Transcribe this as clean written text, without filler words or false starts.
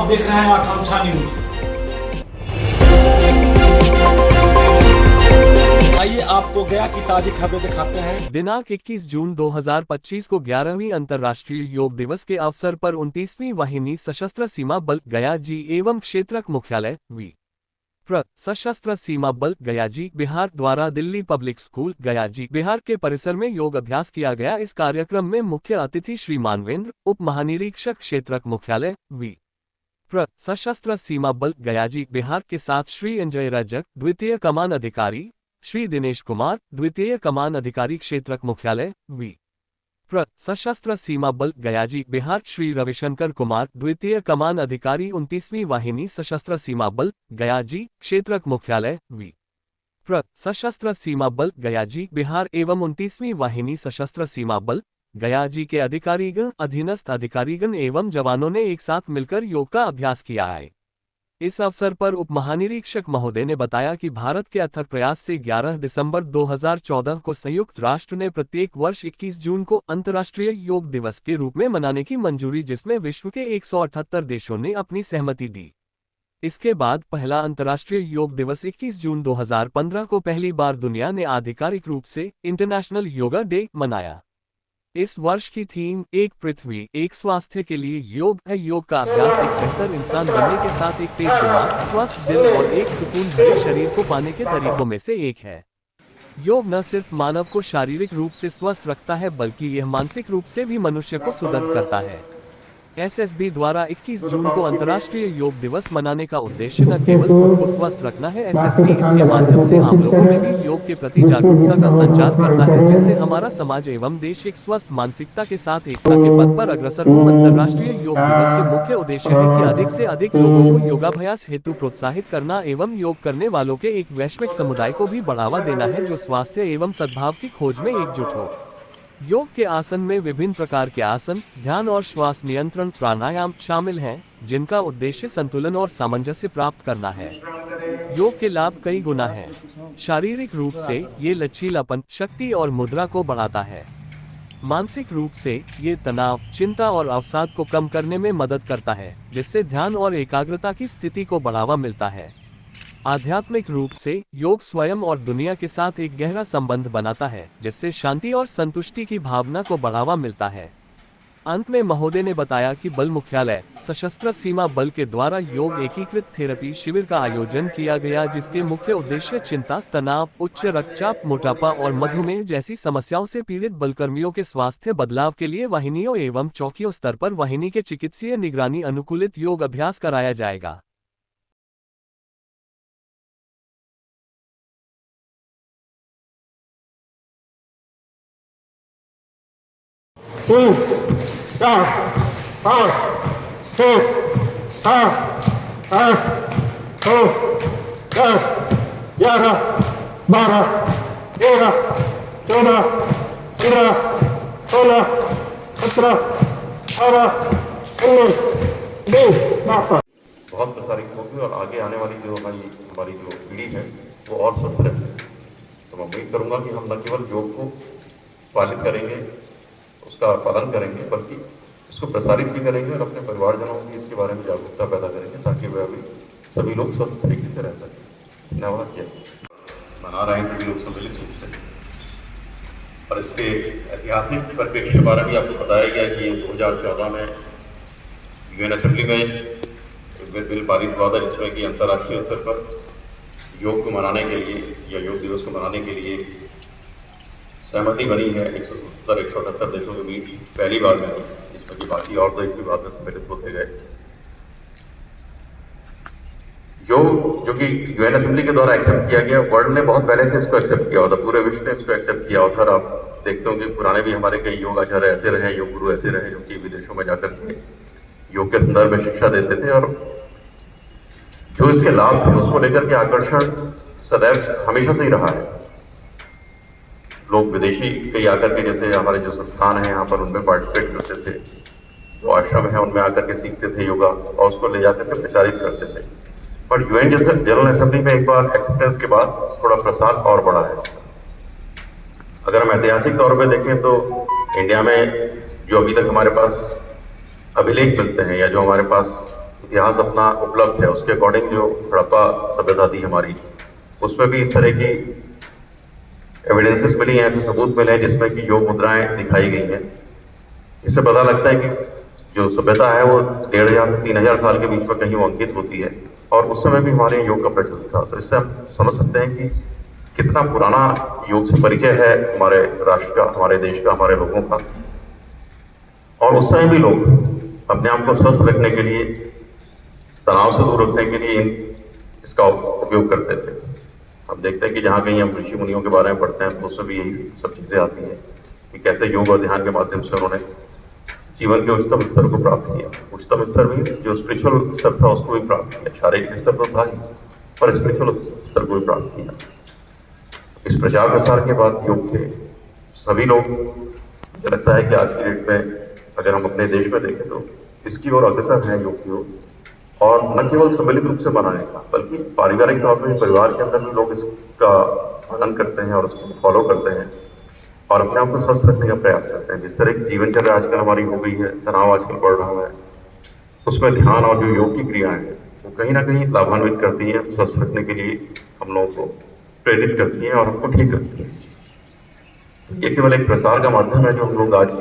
आप देख रहे हैं आकांक्षा न्यूज। आइए आपको गया की ताजी खबरें दिखाते हैं। दिनांक 21 जून 2025 को 11वीं अंतर्राष्ट्रीय योग दिवस के अवसर पर 29वीं वाहिनी सशस्त्र सीमा बल गया जी एवं क्षेत्रक मुख्यालय वी सशस्त्र सीमा बल गया जी बिहार द्वारा दिल्ली पब्लिक स्कूल गया जी बिहार के परिसर में योग अभ्यास किया गया। इस कार्यक्रम में मुख्य अतिथि श्री मानवेंद्र, उप महानिरीक्षक क्षेत्रक मुख्यालय वी सशस्त्र सीमा बल गया जी बिहार के साथ श्री अंजय रजक, द्वितीय कमान अधिकारी, श्री दिनेश कुमार, द्वितीय कमान अधिकारी क्षेत्रक मुख्यालय वी सशस्त्र सीमा बल गया जी बिहार, श्री रविशंकर कुमार, द्वितीय कमान अधिकारी 29वीं वाहिनी सशस्त्र सीमा बल गया जी क्षेत्रक मुख्यालय वी सशस्त्र सीमा बल गया जी बिहार एवं 29वीं वाहिनी सशस्त्र सीमा बल गया जी के अधिकारीगण, अधीनस्थ अधिकारीगण एवं जवानों ने एक साथ मिलकर योग का अभ्यास किया है। इस अवसर पर उप महानिरीक्षक महोदय ने बताया कि भारत के अथक प्रयास से 11 दिसंबर 2014 को संयुक्त राष्ट्र ने प्रत्येक वर्ष 21 जून को अंतर्राष्ट्रीय योग दिवस के रूप में मनाने की मंजूरी, जिसमें विश्व के 178 देशों ने अपनी सहमति दी। इसके बाद पहला अंतर्राष्ट्रीय योग दिवस 21 जून 2015 को पहली बार दुनिया ने आधिकारिक रूप से इंटरनेशनल योगा डे मनाया। इस वर्ष की थीम एक पृथ्वी एक स्वास्थ्य के लिए योग है। योग का अभ्यास एक बेहतर इंसान बनने के साथ एक तेज दिमाग, स्वस्थ दिल और एक सुकून भरे शरीर को पाने के तरीकों में से एक है। योग न सिर्फ मानव को शारीरिक रूप से स्वस्थ रखता है, बल्कि यह मानसिक रूप से भी मनुष्य को सुदृढ़ करता है। एसएसबी द्वारा 21 जून को अंतर्राष्ट्रीय योग दिवस मनाने का उद्देश्य न केवल खुद को स्वस्थ रखना है, एसएसबी इसके माध्यम से आम लोगों में भी योग के प्रति जागरूकता का संचार करता है, जिससे हमारा समाज एवं देश एक स्वस्थ मानसिकता के साथ एकता के पथ पर अग्रसर हो। अंतर्राष्ट्रीय योग दिवस के मुख्य उद्देश्य है कि अधिक से अधिक लोगों को योगाभ्यास हेतु प्रोत्साहित करना एवं योग करने वालों के एक वैश्विक समुदाय को भी बढ़ावा देना है, जो स्वास्थ्य एवं सद्भाव की खोज में एकजुट हो। योग के आसन में विभिन्न प्रकार के आसन, ध्यान और श्वास नियंत्रण प्राणायाम शामिल हैं, जिनका उद्देश्य संतुलन और सामंजस्य प्राप्त करना है। योग के लाभ कई गुना हैं। शारीरिक रूप से ये लचीलापन, शक्ति और मुद्रा को बढ़ाता है। मानसिक रूप से ये तनाव, चिंता और अवसाद को कम करने में मदद करता है, जिससे ध्यान और एकाग्रता की स्थिति को बढ़ावा मिलता है। आध्यात्मिक रूप से योग स्वयं और दुनिया के साथ एक गहरा संबंध बनाता है, जिससे शांति और संतुष्टि की भावना को बढ़ावा मिलता है। अंत में महोदय ने बताया कि बल मुख्यालय सशस्त्र सीमा बल के द्वारा योग एकीकृत थेरेपी शिविर का आयोजन किया गया, जिसके मुख्य उद्देश्य चिंता, तनाव, उच्च रक्तचाप, मोटापा और मधुमेह जैसी समस्याओं से पीड़ित बलकर्मियों के स्वास्थ्य बदलाव के लिए वाहिनियों एवं चौकियों स्तर पर वाहिनी के चिकित्सीय निगरानी अनुकूलित योग अभ्यास कराया जाएगा। तीन, चार, पाँच, छः, सात, आठ, 9, 10, 11, 12, 13, 14, 15, 16, 17, 18, 19, 20। बहुत प्रसारित होगी और आगे आने वाली जो हमारी जो पीढ़ी है वो और स्वस्थ रह सके। तो मैं उम्मीद करूँगा कि हम न केवल योग को पालित करेंगे, उसका पालन करेंगे, बल्कि इसको प्रसारित भी करेंगे और अपने परिवारजनों को इसके बारे में जागरूकता पैदा करेंगे, ताकि वह भी सभी लोग स्वस्थ तरीके से रह सकें। धन्यवाद। जय मना रहे हैं सभी लोग सम्मिलित रूप से, और इसके ऐतिहासिक परिप्रेक्ष्य के बारे में आपको बताया गया कि 2014 में यूएन असेंबली में एक बिल पारित हुआ था, जिसमें कि अंतर्राष्ट्रीय स्तर पर योग को मनाने के लिए या योग दिवस को मनाने के लिए सहमति बनी है 178 देशों के बीच पहली बार में, जिसमें कि बाकी और देश भी बाद में सम्मिलित होते गए। योग जो कि यूएन असेंबली के द्वारा एक्सेप्ट किया गया, वर्ल्ड ने बहुत पहले से इसको एक्सेप्ट किया होता, पूरे विश्व ने इसको एक्सेप्ट किया होता। आप देखते होंगे पुराने भी हमारे कई योग आचार्य ऐसे रहे, योग गुरु ऐसे रहे, जो कि विदेशों में जाकर के योग के संदर्भ में शिक्षा देते थे, और जो इसके लाभ थे उसको लेकर के आकर्षण सदैव हमेशा से ही रहा है। लोग विदेशी कई आकर के, जैसे हमारे जो संस्थान हैं यहाँ पर, उनमें पार्टिसिपेट करते थे, जो आश्रम है उनमें आकर के सीखते थे योगा और उसको ले जाकर के प्रचारित करते थे। बट यूएन जैसे जनरल असेंबली में एक बार एक्सेप्टेंस के बाद थोड़ा प्रसार और बढ़ा है इसका। अगर हम ऐतिहासिक तौर पे देखें तो इंडिया में जो अभी तक हमारे पास अभिलेख मिलते हैं या जो हमारे पास इतिहास अपना उपलब्ध है उसके अकॉर्डिंग जो हड़प्पा सभ्यता थी हमारी, उसमें भी इस तरह की एविडेंसेस मिली हैं, ऐसे सबूत मिले हैं जिसमें कि योग मुद्राएं दिखाई गई हैं। इससे पता लगता है कि जो सभ्यता है वो 1500 से 3000 साल के बीच में कहीं वो अंकित होती है, और उस समय भी हमारे योग का प्रचलन था। तो इससे हम समझ सकते हैं कि कितना पुराना योग से परिचय है हमारे राष्ट्र का, हमारे देश का, हमारे लोगों का। और उस समय भी लोग अपने आप को स्वस्थ रखने के लिए, तनाव से दूर रखने के लिए इसका उपयोग करते थे। हम देखते हैं कि जहाँ कहीं हम ऋषि मुनियों के बारे में पढ़ते हैं तो उसमें भी यही सब चीज़ें आती हैं कि कैसे योग और ध्यान के माध्यम से उन्होंने जीवन के उच्चतम स्तर को प्राप्त किया। उच्चतम स्तर मीन्स जो स्पिरिचुअल स्तर था उसको भी प्राप्त किया, शारीरिक स्तर तो था ही, पर स्पिरिचुअल स्तर को भी प्राप्त किया। इस प्रचार प्रसार के बाद योग के सभी लोग, मुझे लगता है कि आज की डेट में अगर हम अपने देश में देखें तो इसकी ओर अग्रसर है योग की ओर, और न केवल सम्मिलित रूप से मनाने का बल्कि पारिवारिक तौर पर परिवार के अंदर भी लोग इसका पालन करते हैं और उसको फॉलो करते हैं और अपने आप को स्वस्थ रखने का प्रयास करते हैं। जिस तरह की जीवनचर्या आजकल हमारी हो गई है, तनाव आजकल बढ़ रहा है, उसमें ध्यान और जो योग की क्रियाएं हैं वो कहीं ना कहीं लाभान्वित करती हैं, स्वस्थ रखने के लिए हम लोगों को प्रेरित करती हैं और हमको ठीक रखती हैं। ये केवल एक प्रसार का माध्यम है जो हम लोग आज